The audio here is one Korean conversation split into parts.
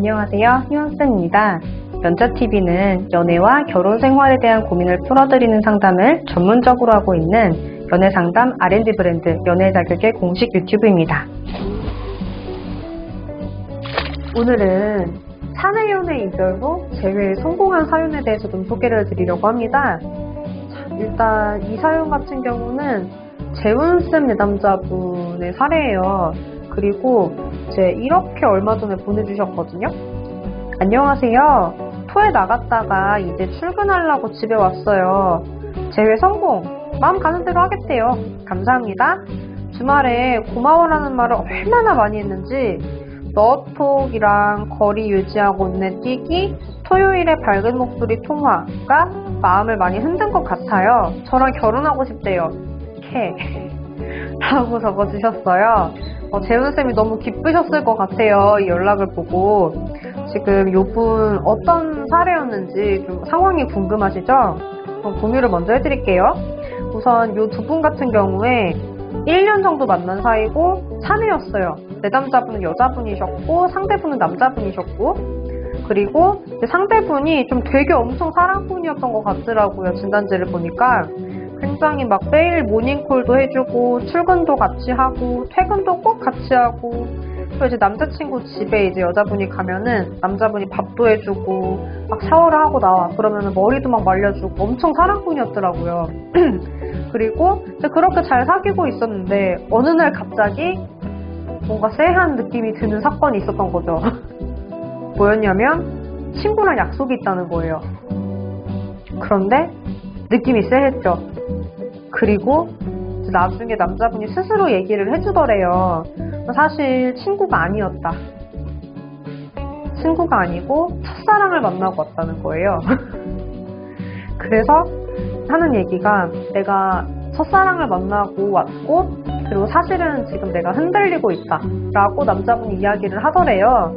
안녕하세요. 희원쌤입니다. 연자TV는 연애와 결혼 생활에 대한 고민을 풀어드리는 상담을 전문적으로 하고 있는 연애상담 R&D 브랜드 연애자격의 공식 유튜브입니다. 오늘은 사내 연애 이별 후 재회에 성공한 사연에 대해서 좀 소개를 드리려고 합니다. 일단 이 사연 같은 경우는 재훈쌤 내담자분의 사례예요. 그리고 이제 이렇게 얼마 전에 보내주셨거든요. 안녕하세요. 토에 나갔다가 이제 출근하려고 집에 왔어요. 재회 성공. 마음 가는 대로 하겠대요. 감사합니다. 주말에 고마워라는 말을 얼마나 많이 했는지 너톡이랑 거리 유지하고 눈에 띄기, 토요일에 밝은 목소리 통화가 마음을 많이 흔든 것 같아요. 저랑 결혼하고 싶대요. 라고 적어주셨어요. 재훈쌤이 너무 기쁘셨을 것 같아요. 이 연락을 보고. 지금 요분 어떤 사례였는지 좀 상황이 궁금하시죠? 그럼 공유를 먼저 해드릴게요. 우선 요 두 분 같은 경우에 1년 정도 만난 사이고 사내였어요. 내담자분은 여자분이셨고 상대분은 남자분이셨고, 그리고 상대분이 좀 되게 엄청 사랑꾼이었던 것 같더라고요. 진단지를 보니까 굉장히 막 매일 모닝콜도 해주고 출근도 같이 하고 퇴근도 꼭 같이 하고, 또 이제 남자친구 집에 이제 여자분이 가면은 남자분이 밥도 해주고 막 샤워를 하고 나와 그러면은 머리도 막 말려주고 엄청 사랑꾼이었더라고요. 그리고 이제 그렇게 잘 사귀고 있었는데 어느 날 갑자기 뭔가 쎄한 느낌이 드는 사건이 있었던 거죠. 뭐였냐면 친구랑 약속이 있다는 거예요. 그런데 느낌이 쎄했죠. 그리고 나중에 남자분이 스스로 얘기를 해주더래요. 사실 친구가 아니었다. 친구가 아니고 첫사랑을 만나고 왔다는 거예요. 그래서 하는 얘기가, 내가 첫사랑을 만나고 왔고 그리고 사실은 지금 내가 흔들리고 있다 라고 남자분이 이야기를 하더래요.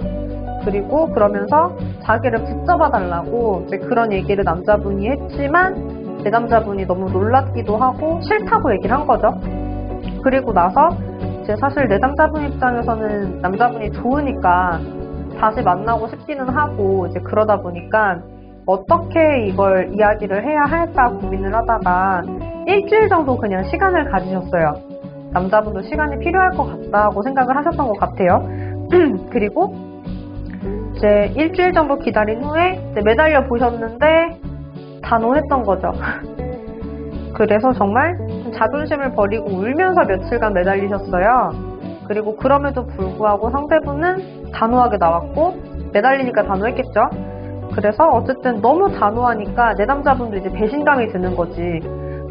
그리고 그러면서 자기를 붙잡아 달라고 이제 그런 얘기를 남자분이 했지만 내 남자분이 너무 놀랐기도 하고 싫다고 얘기를 한 거죠. 그리고 나서 이제 사실 내 남자분 입장에서는 남자분이 좋으니까 다시 만나고 싶기는 하고, 이제 그러다 보니까 어떻게 이걸 이야기를 해야 할까 고민을 하다가 일주일 정도 그냥 시간을 가지셨어요. 남자분도 시간이 필요할 것 같다고 생각을 하셨던 것 같아요. 그리고 이제 일주일 정도 기다린 후에 이제 매달려 보셨는데 단호했던 거죠. 그래서 정말 자존심을 버리고 울면서 며칠간 매달리셨어요. 그리고 그럼에도 불구하고 상대분은 단호하게 나왔고, 매달리니까 단호했겠죠. 그래서 어쨌든 너무 단호하니까 내담자분도 이제 배신감이 드는 거지.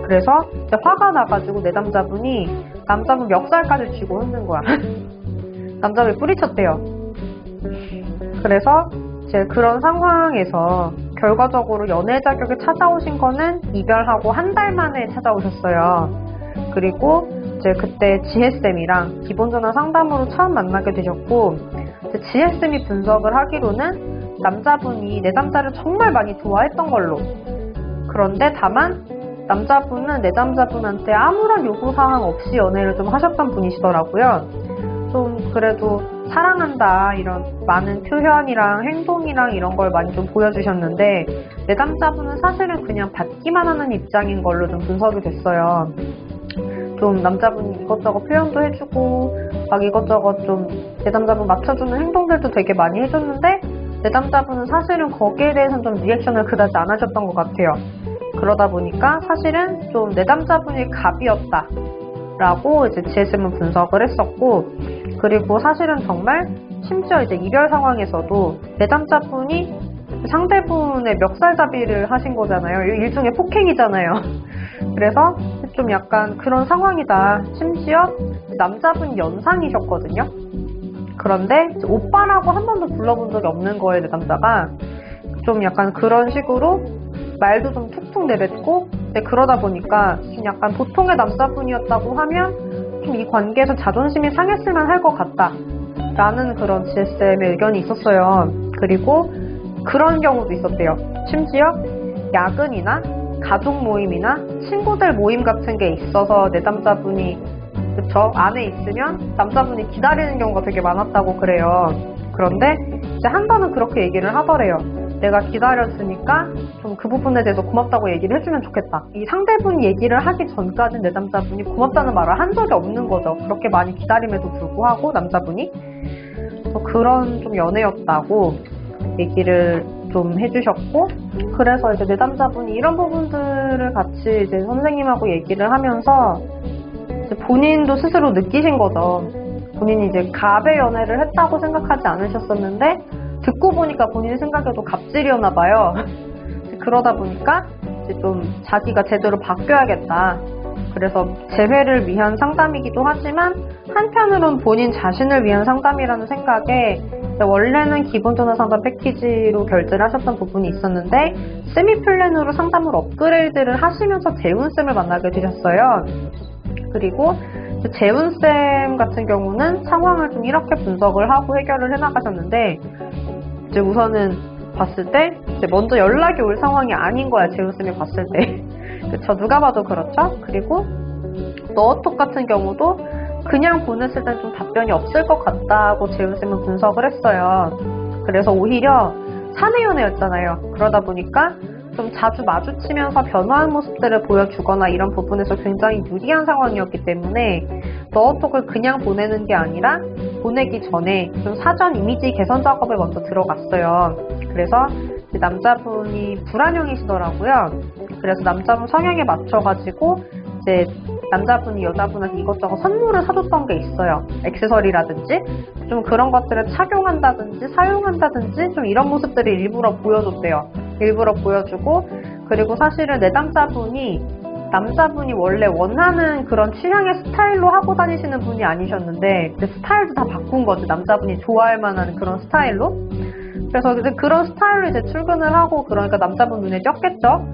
그래서 이제 화가 나가지고 내담자분이 남자분 멱살까지 쥐고 흔든 거야. 남자분이 뿌리쳤대요. 그래서 이제 그런 상황에서 결과적으로 연애 자격에 찾아오신 거는 이별하고 한 달 만에 찾아오셨어요. 그리고 이제 그때 지혜쌤이랑 기본전화 상담으로 처음 만나게 되셨고, 지혜쌤이 분석을 하기로는 남자분이 내담자를 정말 많이 좋아했던 걸로. 그런데 다만 남자분은 내담자분한테 아무런 요구사항 없이 연애를 좀 하셨던 분이시더라고요. 좀 그래도 사랑한다 이런 많은 표현이랑 행동이랑 이런 걸 많이 좀 보여주셨는데, 내담자분은 사실은 그냥 받기만 하는 입장인 걸로 좀 분석이 됐어요. 좀 남자분이 이것저것 표현도 해주고 막 이것저것 좀 내담자분 맞춰주는 행동들도 되게 많이 해줬는데, 내담자분은 사실은 거기에 대해서는 좀 리액션을 그다지 안 하셨던 것 같아요. 그러다 보니까 사실은 좀 내담자분이 갑이었다 라고 이제 지혜쌤은 분석을 했었고, 그리고 사실은 정말 심지어 이제 이별 상황에서도 내담자분이 상대분의 멱살잡이를 하신 거잖아요. 일종의 폭행이잖아요. 그래서 좀 약간 그런 상황이다. 심지어 남자분이 연상이셨거든요. 그런데 오빠라고 한 번도 불러본 적이 없는 거예요, 내담자가. 좀 약간 그런 식으로 말도 좀 툭툭 내뱉고, 그러다 보니까 좀 약간 보통의 남자분이었다고 하면 좀 이 관계에서 자존심이 상했으면 할 것 같다 라는 그런 지혜쌤의 의견이 있었어요. 그리고 그런 경우도 있었대요. 심지어 야근이나 가족 모임이나 친구들 모임 같은 게 있어서 내담자분이 그쵸? 안에 있으면 남자분이 기다리는 경우가 되게 많았다고 그래요. 그런데 이제 한 번은 그렇게 얘기를 하더래요. 내가 기다렸으니까 좀 그 부분에 대해서 고맙다고 얘기를 해주면 좋겠다. 이 상대분이 얘기를 하기 전까지는 내담자분이 고맙다는 말을 한 적이 없는 거죠. 그렇게 많이 기다림에도 불구하고 남자분이. 그런 좀 연애였다고 얘기를 좀 해주셨고, 그래서 이제 내담자분이 이런 부분들을 같이 이제 선생님하고 얘기를 하면서 이제 본인도 스스로 느끼신 거죠. 본인이 이제 갑의 연애를 했다고 생각하지 않으셨었는데 듣고 보니까 본인 생각에도 갑질이었나 봐요. 그러다 보니까 이제 좀 자기가 제대로 바뀌어야겠다. 그래서 재회를 위한 상담이기도 하지만 한편으론 본인 자신을 위한 상담이라는 생각에 원래는 기본 전화 상담 패키지로 결제를 하셨던 부분이 있었는데 세미플랜으로 상담을 업그레이드를 하시면서 재훈쌤을 만나게 되셨어요. 그리고 재훈쌤 같은 경우는 상황을 좀 이렇게 분석을 하고 해결을 해나가셨는데 이제 우선은 봤을 때 이제 먼저 연락이 올 상황이 아닌 거야. 재훈쌤이 봤을 때. 그쵸, 누가 봐도 그렇죠. 그리고 너톡 같은 경우도 그냥 보냈을 땐 좀 답변이 없을 것 같다고 재훈쌤은 분석을 했어요. 그래서 오히려 사내 연애였잖아요. 그러다 보니까 좀 자주 마주치면서 변화한 모습들을 보여주거나 이런 부분에서 굉장히 유리한 상황이었기 때문에 너톡을 그냥 보내는 게 아니라 보내기 전에 좀 사전 이미지 개선 작업에 먼저 들어갔어요. 그래서 남자분이 불안형이시더라고요. 그래서 남자분 성향에 맞춰가지고 이제 남자분이 여자분한테 이것저것 선물을 사줬던 게 있어요. 액세서리라든지 좀 그런 것들을 착용한다든지 사용한다든지 좀 이런 모습들을 일부러 보여줬대요. 일부러 보여주고, 그리고 사실은 남자분이 원래 원하는 그런 취향의 스타일로 하고 다니시는 분이 아니셨는데 스타일도 다 바꾼 거지. 남자분이 좋아할 만한 그런 스타일로. 그래서 그런 스타일로 이제 출근을 하고, 그러니까 남자분 눈에 띄었겠죠.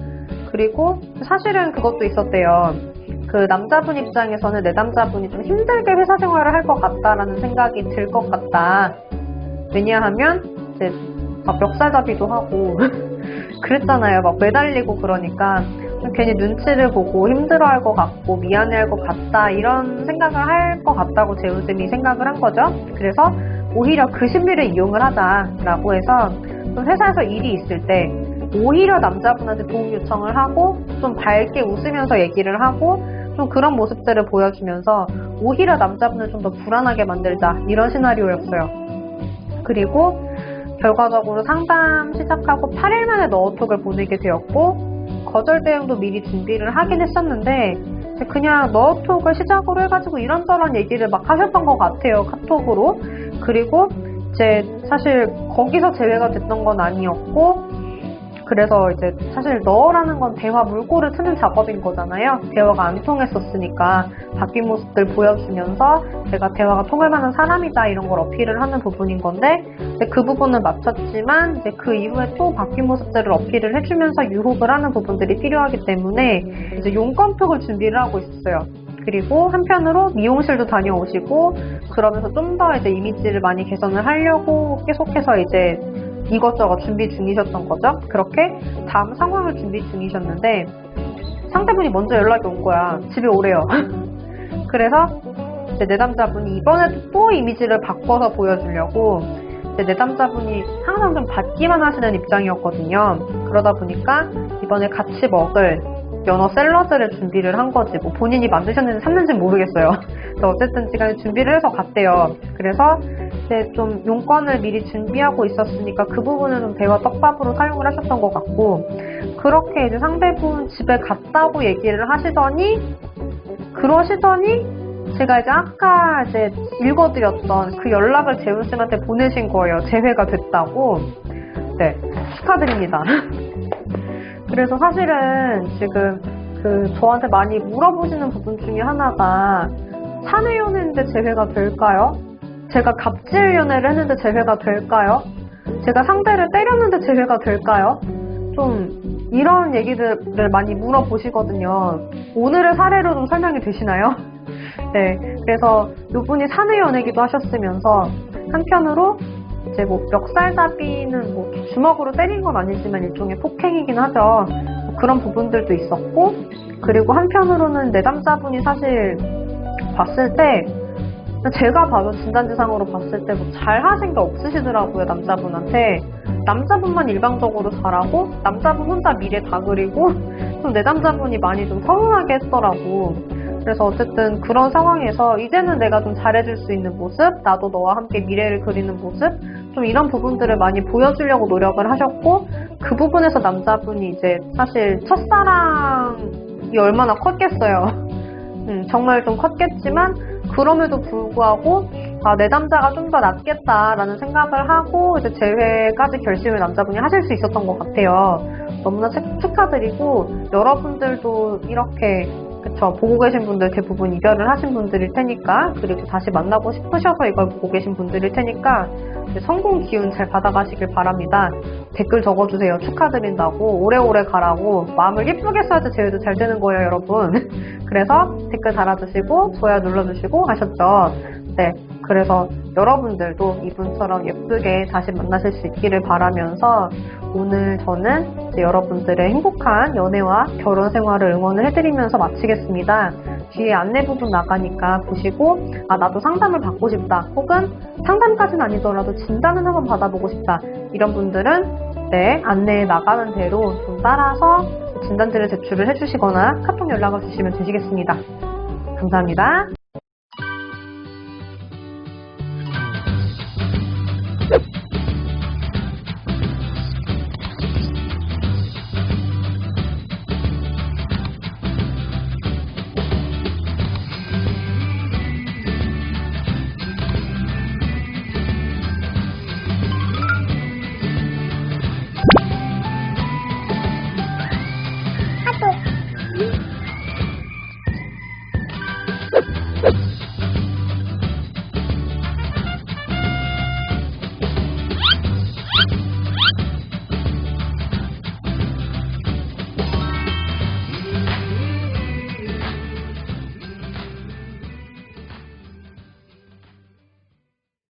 그리고 사실은 그것도 있었대요. 그 남자분 입장에서는 내담자분이 좀 힘들게 회사 생활을 할 것 같다라는 생각이 들 것 같다. 왜냐하면 이제 막 멱살잡이도 하고 그랬잖아요. 막 매달리고 그러니까 괜히 눈치를 보고 힘들어할 것 같고 미안해할 것 같다, 이런 생각을 할 것 같다고 재훈쌤이 생각을 한 거죠. 그래서 오히려 그 심리를 이용을 하자라고 해서 좀 회사에서 일이 있을 때 오히려 남자분한테 도움 요청을 하고 좀 밝게 웃으면서 얘기를 하고 좀 그런 모습들을 보여주면서 오히려 남자분을 좀 더 불안하게 만들자, 이런 시나리오였어요. 그리고 결과적으로 상담 시작하고 8일 만에 너톡을 보내게 되었고, 거절 대응도 미리 준비를 하긴 했었는데 그냥 너톡을 시작으로 해가지고 이런저런 얘기를 막 하셨던 것 같아요, 카톡으로. 그리고 이제 사실 거기서 제외가 됐던 건 아니었고, 그래서 이제 사실 너라는 건 대화 물꼬를 트는 작업인 거잖아요. 대화가 안 통했었으니까 바뀐 모습들 보여주면서 제가 대화가 통할 만한 사람이다, 이런 걸 어필을 하는 부분인 건데, 그 부분은 맞췄지만 이제 그 이후에 또 바뀐 모습들을 어필을 해주면서 유혹을 하는 부분들이 필요하기 때문에 이제 용건톡을 준비를 하고 있었어요. 그리고 한편으로 미용실도 다녀오시고 그러면서 좀 더 이제 이미지를 많이 개선을 하려고 계속해서 이제 이것저것 준비 중이셨던 거죠. 그렇게 다음 상황을 준비 중이셨는데 상대분이 먼저 연락이 온 거야. 집에 오래요. 그래서 이제 내담자분이 이번에도 또 이미지를 바꿔서 보여주려고, 이제 내담자분이 항상 좀 받기만 하시는 입장이었거든요. 그러다 보니까 이번에 같이 먹을 연어 샐러드를 준비를 한 거지. 뭐 본인이 만드셨는지 샀는지는 모르겠어요. 어쨌든 시간에 준비를 해서 갔대요. 그래서 이제 좀 용건을 미리 준비하고 있었으니까 그 부분은 좀 대화 떡밥으로 사용을 하셨던 것 같고, 그렇게 이제 상대분 집에 갔다고 얘기를 그러시더니 제가 이제 아까 이제 읽어드렸던 그 연락을 재훈쌤한테 보내신 거예요. 재회가 됐다고. 네, 축하드립니다. 그래서 사실은 지금 저한테 많이 물어보시는 부분 중에 하나가, 사내 연애인데 재회가 될까요? 제가 갑질 연애를 했는데 재회가 될까요? 제가 상대를 때렸는데 재회가 될까요? 좀 이런 얘기들을 많이 물어보시거든요. 오늘의 사례로 좀 설명이 되시나요? 네, 그래서 이분이 사내 연애기도 하셨으면서 한편으로 이제 뭐 멱살잡이는 뭐 주먹으로 때린 건 아니지만 일종의 폭행이긴 하죠. 그런 부분들도 있었고, 그리고 한편으로는 내담자분이 사실 봤을 때 제가 봐도 진단지상으로 봤을 때 뭐 잘하신 게 없으시더라고요, 남자분한테. 남자분만 일방적으로 잘하고 남자분 혼자 미래 다 그리고 좀 내담자분이 많이 좀 서운하게 했더라고. 그래서 어쨌든 그런 상황에서 이제는 내가 좀 잘해줄 수 있는 모습, 나도 너와 함께 미래를 그리는 모습, 좀 이런 부분들을 많이 보여주려고 노력을 하셨고, 그 부분에서 남자분이 이제 사실 첫사랑이 얼마나 컸겠어요. 정말 좀 컸겠지만 그럼에도 불구하고 내 남자가 좀 더 낫겠다라는 생각을 하고 이제 재회까지 결심을 남자분이 하실 수 있었던 것 같아요. 너무나 축하드리고, 여러분들도 이렇게 그쵸, 보고 계신 분들 대부분 이별을 하신 분들일 테니까, 그리고 다시 만나고 싶으셔서 이걸 보고 계신 분들일 테니까 성공 기운 잘 받아가시길 바랍니다. 댓글 적어주세요. 축하드린다고, 오래오래 가라고. 마음을 예쁘게 써야지 재회도 잘 되는 거예요, 여러분. 그래서 댓글 달아주시고 좋아요 눌러주시고 하셨죠. 네, 그래서 여러분들도 이분처럼 예쁘게 다시 만나실 수 있기를 바라면서, 오늘 저는 이제 여러분들의 행복한 연애와 결혼 생활을 응원을 해드리면서 마치겠습니다. 뒤에 안내 부분 나가니까 보시고, 나도 상담을 받고 싶다, 혹은 상담까지는 아니더라도 진단을 한번 받아보고 싶다, 이런 분들은 네, 안내에 나가는 대로 좀 따라서 진단지를 제출을 해주시거나 카톡 연락을 주시면 되시겠습니다. 감사합니다.